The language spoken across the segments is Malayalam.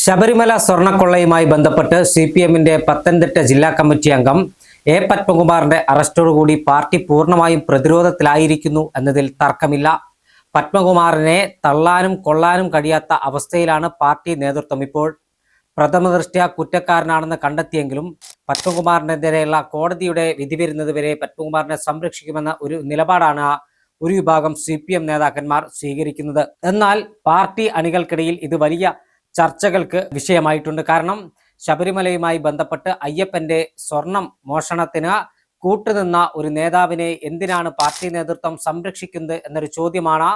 ശബരിമല സ്വർണ്ണക്കൊള്ളയുമായി ബന്ധപ്പെട്ട് CPMന്റെ പത്തനംതിട്ട ജില്ലാ കമ്മിറ്റി അംഗം എ പത്മകുമാറിന്റെ അറസ്റ്റോടുകൂടി പാർട്ടി പൂർണ്ണമായും പ്രതിരോധത്തിലായിരിക്കുന്നു എന്നതിൽ തർക്കമില്ല. പത്മകുമാറിനെ തള്ളാനും കൊള്ളാനും കഴിയാത്ത അവസ്ഥയിലാണ് പാർട്ടി നേതൃത്വം ഇപ്പോൾ. പ്രഥമദൃഷ്ട്യാ കുറ്റക്കാരനാണെന്ന് കണ്ടെത്തിയെങ്കിലും പത്മകുമാറിനെതിരെയുള്ള കോടതിയുടെ വിധി വരുന്നതുവരെ പത്മകുമാറിനെ സംരക്ഷിക്കുമെന്ന ഒരു നിലപാടാണ് ഒരു വിഭാഗം CPM നേതാക്കന്മാർ സ്വീകരിക്കുന്നത്. എന്നാൽ പാർട്ടി അണികൾക്കിടയിൽ ഇത് വലിയ ചർച്ചകൾക്ക് വിഷയമായിട്ടുണ്ട്. കാരണം ശബരിമലയുമായി ബന്ധപ്പെട്ട് അയ്യപ്പന്റെ സ്വർണം മോഷണത്തിന് കൂട്ടുനിന്ന ഒരു നേതാവിനെ എന്തിനാണ് പാർട്ടി നേതൃത്വം സംരക്ഷിക്കുന്നത് എന്നൊരു ചോദ്യമാണ്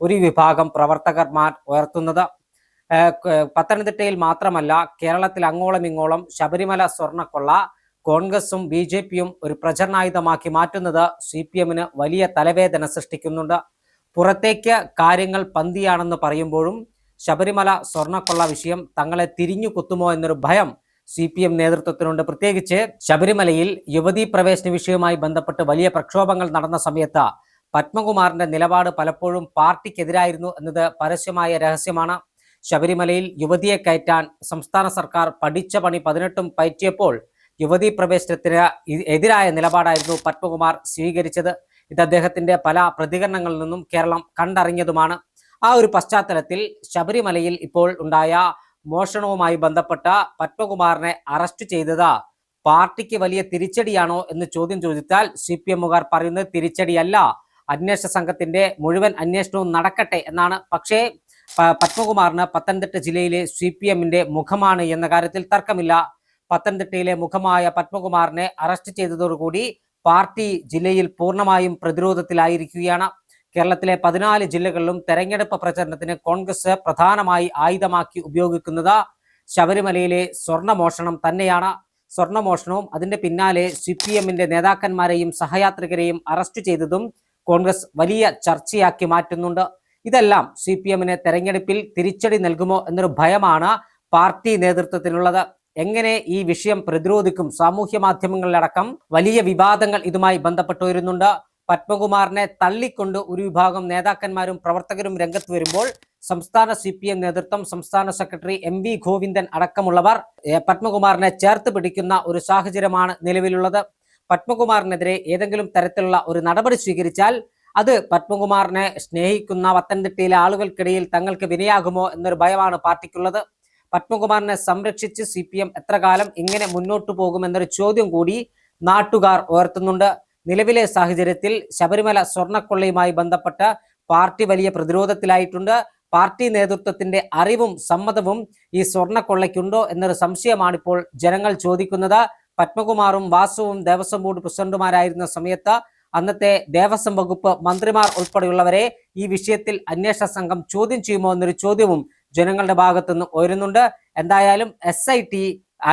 ഒരു വിഭാഗം പ്രവർത്തകന്മാർ ഉയർത്തുന്നത്. പത്തനംതിട്ടയിൽ മാത്രമല്ല, കേരളത്തിൽ അങ്ങോളം ഇങ്ങോളം ശബരിമല സ്വർണ്ണക്കൊള്ള കോൺഗ്രസും BJPയും ഒരു പ്രചരണായുധമാക്കി മാറ്റുന്നത് CPMന് വലിയ തലവേദന സൃഷ്ടിക്കുന്നുണ്ട്. പുറത്തേക്ക് കാര്യങ്ങൾ പന്തിയാണെന്ന് പറയുമ്പോഴും ശബരിമല സ്വർണ്ണക്കൊള്ള വിഷയം തങ്ങളെ തിരിഞ്ഞു കുത്തുമോ എന്നൊരു ഭയം CPM നേതൃത്വത്തിനുണ്ട്. പ്രത്യേകിച്ച് ശബരിമലയിൽ യുവതീ പ്രവേശന വിഷയവുമായി ബന്ധപ്പെട്ട് വലിയ പ്രക്ഷോഭങ്ങൾ നടന്ന സമയത്ത് പത്മകുമാറിന്റെ നിലപാട് പലപ്പോഴും പാർട്ടിക്കെതിരായിരുന്നു എന്നത് പരസ്യമായ രഹസ്യമാണ്. ശബരിമലയിൽ യുവതിയെ കയറ്റാൻ സംസ്ഥാന സർക്കാർ പഠിച്ച പണി 18 പയറ്റിയപ്പോൾ യുവതീ പ്രവേശനത്തിന് എതിരായ നിലപാടായിരുന്നു പത്മകുമാർ സ്വീകരിച്ചത്. ഇത് അദ്ദേഹത്തിന്റെ പല പ്രതികരണങ്ങളിൽ നിന്നും കേരളം കണ്ടറിഞ്ഞതുമാണ്. ആ ഒരു പശ്ചാത്തലത്തിൽ ശബരിമലയിൽ ഇപ്പോൾ ഉണ്ടായ മോഷണവുമായി ബന്ധപ്പെട്ട പത്മകുമാറിനെ അറസ്റ്റ് ചെയ്തത് പാർട്ടിക്ക് വലിയ തിരിച്ചടിയാണോ എന്ന് ചോദ്യം ചോദിച്ചാൽ CPMകാർ പറയുന്നത് തിരിച്ചടിയല്ല, അന്വേഷണ സംഘത്തിന്റെ മുഴുവൻ അന്വേഷണവും നടക്കട്ടെ എന്നാണ്. പക്ഷേ പത്മകുമാറിന് പത്തനംതിട്ട ജില്ലയിലെ CPMന്റെ മുഖമാണ് എന്ന കാര്യത്തിൽ തർക്കമില്ല. പത്തനംതിട്ടയിലെ മുഖമായ പത്മകുമാറിനെ അറസ്റ്റ് ചെയ്തതോടുകൂടി പാർട്ടി ജില്ലയിൽ പൂർണ്ണമായും പ്രതിരോധത്തിലായിരിക്കുകയാണ്. കേരളത്തിലെ 14 ജില്ലകളിലും തെരഞ്ഞെടുപ്പ് പ്രചരണത്തിന് കോൺഗ്രസ് പ്രധാനമായി ആയുധമാക്കി ഉപയോഗിക്കുന്നത് ശബരിമലയിലെ സ്വർണ്ണമോഷണം തന്നെയാണ്. സ്വർണ്ണമോഷണവും അതിന്റെ പിന്നാലെ CPMന്റെ നേതാക്കന്മാരെയും സഹയാത്രികരെയും അറസ്റ്റ് ചെയ്തതും കോൺഗ്രസ് വലിയ ചർച്ചയാക്കി മാറ്റുന്നുണ്ട്. ഇതെല്ലാം CPMന് തെരഞ്ഞെടുപ്പിൽ തിരിച്ചടി നൽകുമോ എന്നൊരു ഭയമാണ് പാർട്ടി നേതൃത്വത്തിനുള്ളത്. എങ്ങനെ ഈ വിഷയം പ്രതിരോധിക്കും? സാമൂഹ്യ മാധ്യമങ്ങളിലടക്കം വലിയ വിവാദങ്ങൾ ഇതുമായി ബന്ധപ്പെട്ട് വരുന്നുണ്ട്. പത്മകുമാറിനെ തള്ളിക്കൊണ്ട് ഒരു വിഭാഗം നേതാക്കന്മാരും പ്രവർത്തകരും രംഗത്ത് വരുമ്പോൾ സംസ്ഥാന CPM നേതൃത്വം, സംസ്ഥാന സെക്രട്ടറി MV ഗോവിന്ദൻ അടക്കമുള്ളവർ പത്മകുമാറിനെ ചേർത്ത് പിടിക്കുന്ന ഒരു സാഹചര്യമാണ് നിലവിലുള്ളത്. പത്മകുമാറിനെതിരെ ഏതെങ്കിലും തരത്തിലുള്ള ഒരു നടപടി സ്വീകരിച്ചാൽ അത് പത്മകുമാറിനെ സ്നേഹിക്കുന്ന പത്തനംതിട്ടയിലെ ആളുകൾക്കിടയിൽ തങ്ങൾക്ക് വിനയാകുമോ എന്നൊരു ഭയമാണ് പാർട്ടിക്കുള്ളത്. പത്മകുമാറിനെ സംരക്ഷിച്ച് CPM എത്ര കാലം ഇങ്ങനെ മുന്നോട്ടു പോകുമെന്നൊരു ചോദ്യം കൂടി നാട്ടുകാർ ഉയർത്തുന്നുണ്ട്. നിലവിലെ സാഹചര്യത്തിൽ ശബരിമല സ്വർണ്ണക്കൊള്ളയുമായി ബന്ധപ്പെട്ട് പാർട്ടി വലിയ പ്രതിരോധത്തിലായിട്ടുണ്ട്. പാർട്ടി നേതൃത്വത്തിന്റെ അറിവും സമ്മതവും ഈ സ്വർണ്ണക്കൊള്ളയ്ക്കുണ്ടോ എന്നൊരു സംശയമാണിപ്പോൾ ജനങ്ങൾ ചോദിക്കുന്നത്. പത്മകുമാറും വാസുവും ദേവസ്വം ബോർഡ് പ്രസിഡന്റുമാരായിരുന്ന സമയത്ത് അന്നത്തെ ദേവസ്വം വകുപ്പ് മന്ത്രിമാർ ഉൾപ്പെടെയുള്ളവരെ ഈ വിഷയത്തിൽ അന്വേഷണ സംഘം ചോദ്യം ചെയ്യുമോ എന്നൊരു ചോദ്യവും ജനങ്ങളുടെ ഭാഗത്തുനിന്ന് ഉയരുന്നുണ്ട്. എന്തായാലും SIT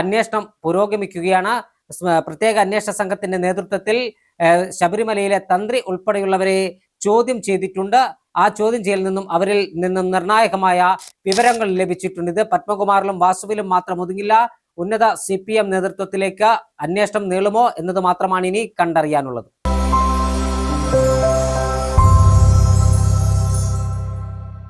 അന്വേഷണം പുരോഗമിക്കുകയാണ്. പ്രത്യേക അന്വേഷണ സംഘത്തിന്റെ നേതൃത്വത്തിൽ ശബരിമലയിലെ തന്ത്രി ഉൾപ്പെടെയുള്ളവരെ ചോദ്യം ചെയ്തിട്ടുണ്ട്. ആ ചോദ്യം ചെയ്യലിൽ നിന്നും അവരിൽ നിന്നും നിർണായകമായ വിവരങ്ങൾ ലഭിച്ചിട്ടുണ്ട്. ഇത് പത്മകുമാറിലും വാസുവിലും മാത്രം ഒതുങ്ങില്ല. ഉന്നത CPM നേതൃത്വത്തിലേക്ക് അന്വേഷണം നീളുമോ എന്നത് മാത്രമാണ് ഇനി കണ്ടറിയാനുള്ളത്.